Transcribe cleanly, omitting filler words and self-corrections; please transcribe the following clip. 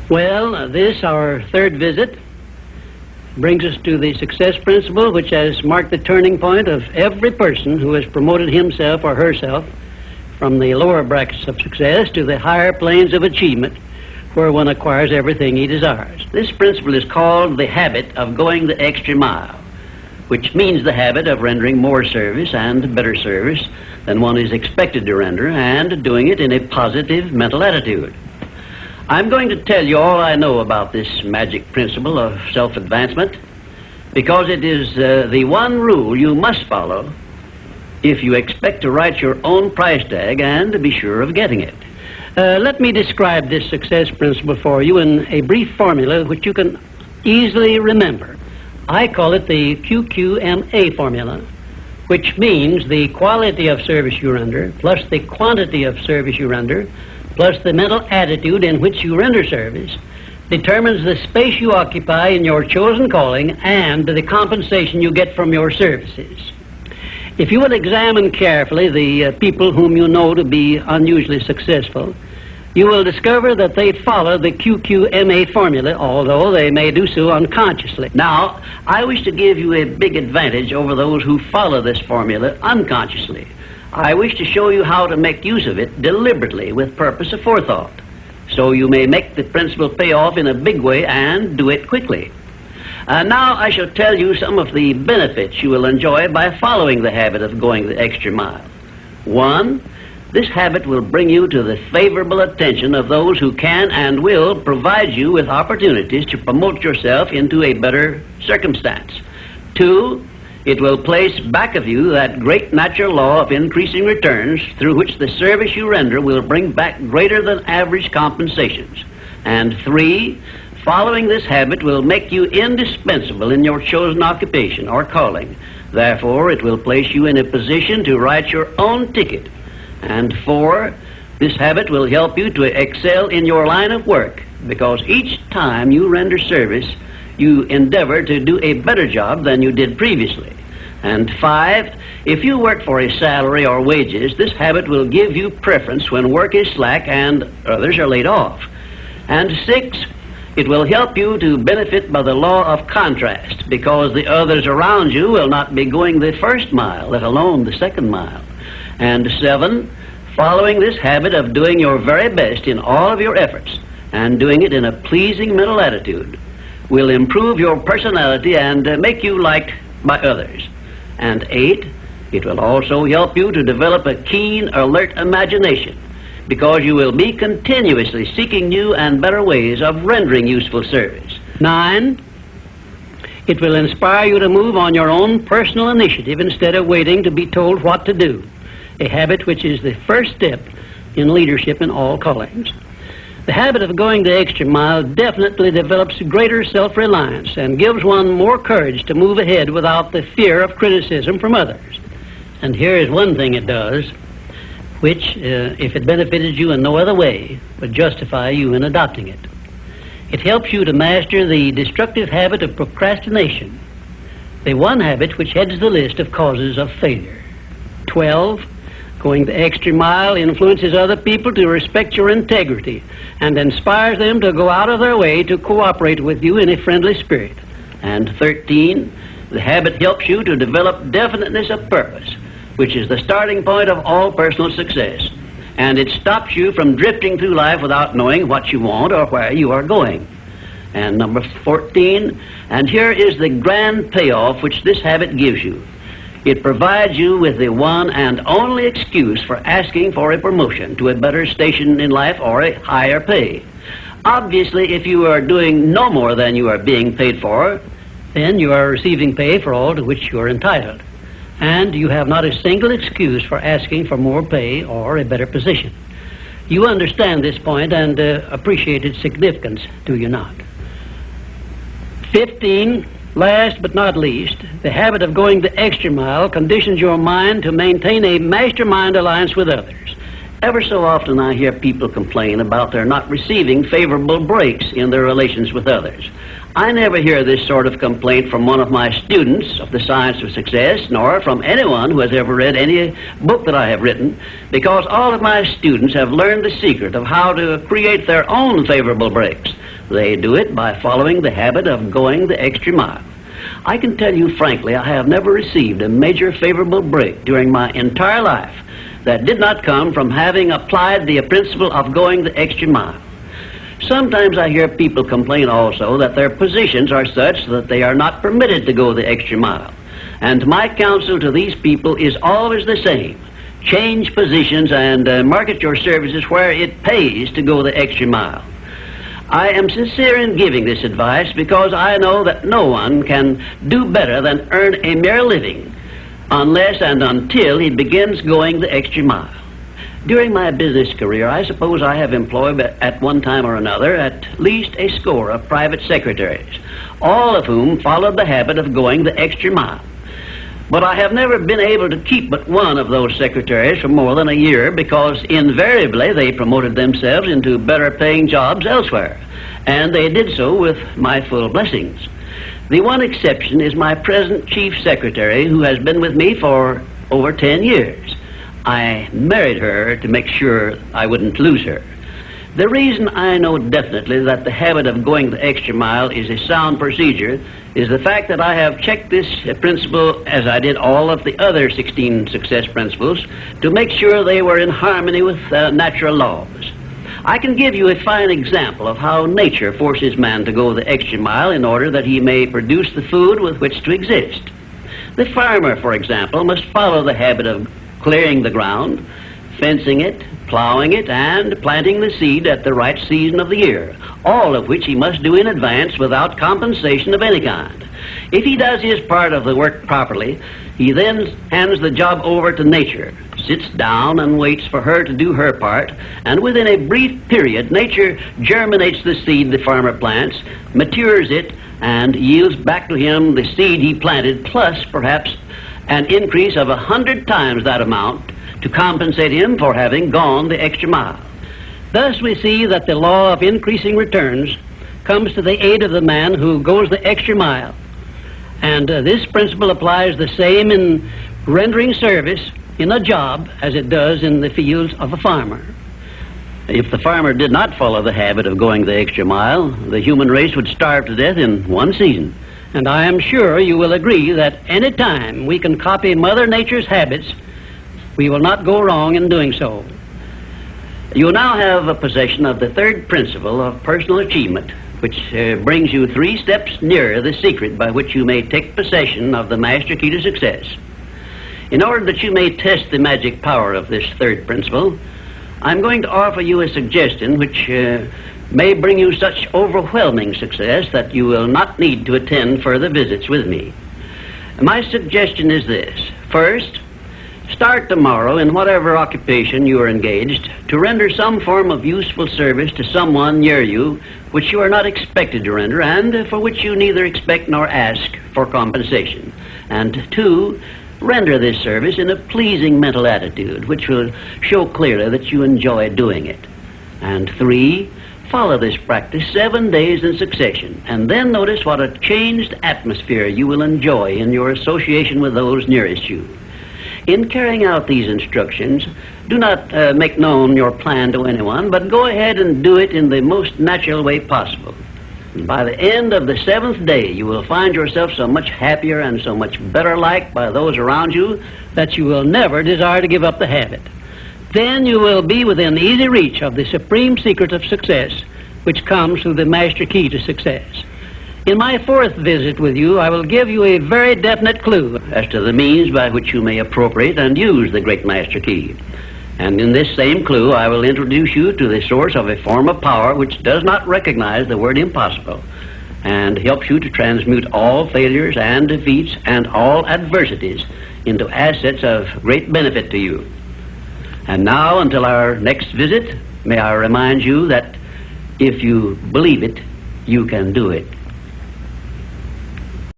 Well, this, our third visit, brings us to the success principle, which has marked the turning point of every person who has promoted himself or herself from the lower brackets of success to the higher planes of achievement, where one acquires everything he desires. This principle is called the habit of going the extra mile, which means the habit of rendering more service and better service than one is expected to render, and doing it in a positive mental attitude. I'm going to tell you all I know about this magic principle of self-advancement, because it is the one rule you must follow if you expect to write your own price tag and to be sure of getting it. Let me describe this success principle for you in a brief formula which you can easily remember. I call it the QQMA formula, which means the quality of service you render plus the quantity of service you render plus the mental attitude in which you render service determines the space you occupy in your chosen calling and the compensation you get from your services. If you will examine carefully the people whom you know to be unusually successful, you will discover that they follow the QQMA formula, although they may do so unconsciously. Now, I wish to give you a big advantage over those who follow this formula unconsciously. I wish to show you how to make use of it deliberately with purpose of forethought, so you may make the principle pay off in a big way and do it quickly. Now I shall tell you some of the benefits you will enjoy by following the habit of going the extra mile. 1, this habit will bring you to the favorable attention of those who can and will provide you with opportunities to promote yourself into a better circumstance. 2, it will place back of you that great natural law of increasing returns through which the service you render will bring back greater than average compensations. And 3, following this habit will make you indispensable in your chosen occupation or calling. Therefore, it will place you in a position to write your own ticket. And 4, this habit will help you to excel in your line of work, because each time you render service, you endeavor to do a better job than you did previously. And 5, if you work for a salary or wages, this habit will give you preference when work is slack and others are laid off. And 6, it will help you to benefit by the law of contrast, because the others around you will not be going the first mile, let alone the second mile. And 7, following this habit of doing your very best in all of your efforts and doing it in a pleasing mental attitude will improve your personality and make you liked by others. And 8, it will also help you to develop a keen, alert imagination, because you will be continuously seeking new and better ways of rendering useful service. 9, it will inspire you to move on your own personal initiative instead of waiting to be told what to do, a habit which is the first step in leadership in all callings. The habit of going the extra mile definitely develops greater self-reliance and gives one more courage to move ahead without the fear of criticism from others. And here is one thing it does, which, if it benefited you in no other way, would justify you in adopting it. It helps you to master the destructive habit of procrastination, the one habit which heads the list of causes of failure. 12, going the extra mile influences other people to respect your integrity and inspires them to go out of their way to cooperate with you in a friendly spirit. And 13, the habit helps you to develop definiteness of purpose, which is the starting point of all personal success, and it stops you from drifting through life without knowing what you want or where you are going. And number 14, and here is the grand payoff which this habit gives you. It provides you with the one and only excuse for asking for a promotion to a better station in life or a higher pay. Obviously, if you are doing no more than you are being paid for, then you are receiving pay for all to which you are entitled, and you have not a single excuse for asking for more pay or a better position. You understand this point and appreciate its significance, do you not? 15, last but not least, the habit of going the extra mile conditions your mind to maintain a mastermind alliance with others. Ever so often I hear people complain about their not receiving favorable breaks in their relations with others. I never hear this sort of complaint from one of my students of the science of success, nor from anyone who has ever read any book that I have written, because all of my students have learned the secret of how to create their own favorable breaks. They do it by following the habit of going the extra mile. I can tell you frankly, I have never received a major favorable break during my entire life that did not come from having applied the principle of going the extra mile. Sometimes I hear people complain also that their positions are such that they are not permitted to go the extra mile. And my counsel to these people is always the same. Change positions and market your services where it pays to go the extra mile. I am sincere in giving this advice because I know that no one can do better than earn a mere living unless and until he begins going the extra mile. During my business career, I suppose I have employed at one time or another at least a score of private secretaries, all of whom followed the habit of going the extra mile. But I have never been able to keep but one of those secretaries for more than a year because invariably they promoted themselves into better paying jobs elsewhere, and they did so with my full blessings. The one exception is my present chief secretary, who has been with me for over 10 years. I married her to make sure I wouldn't lose her. The reason I know definitely that the habit of going the extra mile is a sound procedure is the fact that I have checked this principle, as I did all of the other 16 success principles, to make sure they were in harmony with natural laws. I can give you a fine example of how nature forces man to go the extra mile in order that he may produce the food with which to exist. The farmer, for example, must follow the habit of clearing the ground, fencing it, plowing it, and planting the seed at the right season of the year, all of which he must do in advance without compensation of any kind. If he does his part of the work properly, he then hands the job over to nature, sits down and waits for her to do her part, and within a brief period, nature germinates the seed the farmer plants, matures it, and yields back to him the seed he planted, plus perhaps an increase of 100 times that amount to compensate him for having gone the extra mile. Thus we see that the law of increasing returns comes to the aid of the man who goes the extra mile. And this principle applies the same in rendering service in a job as it does in the fields of a farmer. If the farmer did not follow the habit of going the extra mile, the human race would starve to death in one season. And I am sure you will agree that any time we can copy Mother Nature's habits, we will not go wrong in doing so. You now have a possession of the third principle of personal achievement, which brings you 3 steps nearer the secret by which you may take possession of the master key to success. In order that you may test the magic power of this third principle, I'm going to offer you a suggestion which may bring you such overwhelming success that you will not need to attend further visits with me. My suggestion is this. First, start tomorrow in whatever occupation you are engaged to render some form of useful service to someone near you which you are not expected to render and for which you neither expect nor ask for compensation. And 2, render this service in a pleasing mental attitude which will show clearly that you enjoy doing it. And 3, follow this practice 7 days in succession, and then notice what a changed atmosphere you will enjoy in your association with those nearest you. In carrying out these instructions, do not make known your plan to anyone, but go ahead and do it in the most natural way possible. And by the end of the 7th day, you will find yourself so much happier and so much better liked by those around you that you will never desire to give up the habit. Then you will be within easy reach of the supreme secret of success, which comes through the master key to success. In my 4th visit with you, I will give you a very definite clue as to the means by which you may appropriate and use the great master key. And in this same clue, I will introduce you to the source of a form of power which does not recognize the word impossible and helps you to transmute all failures and defeats and all adversities into assets of great benefit to you. And now, until our next visit, may I remind you that if you believe it, you can do it.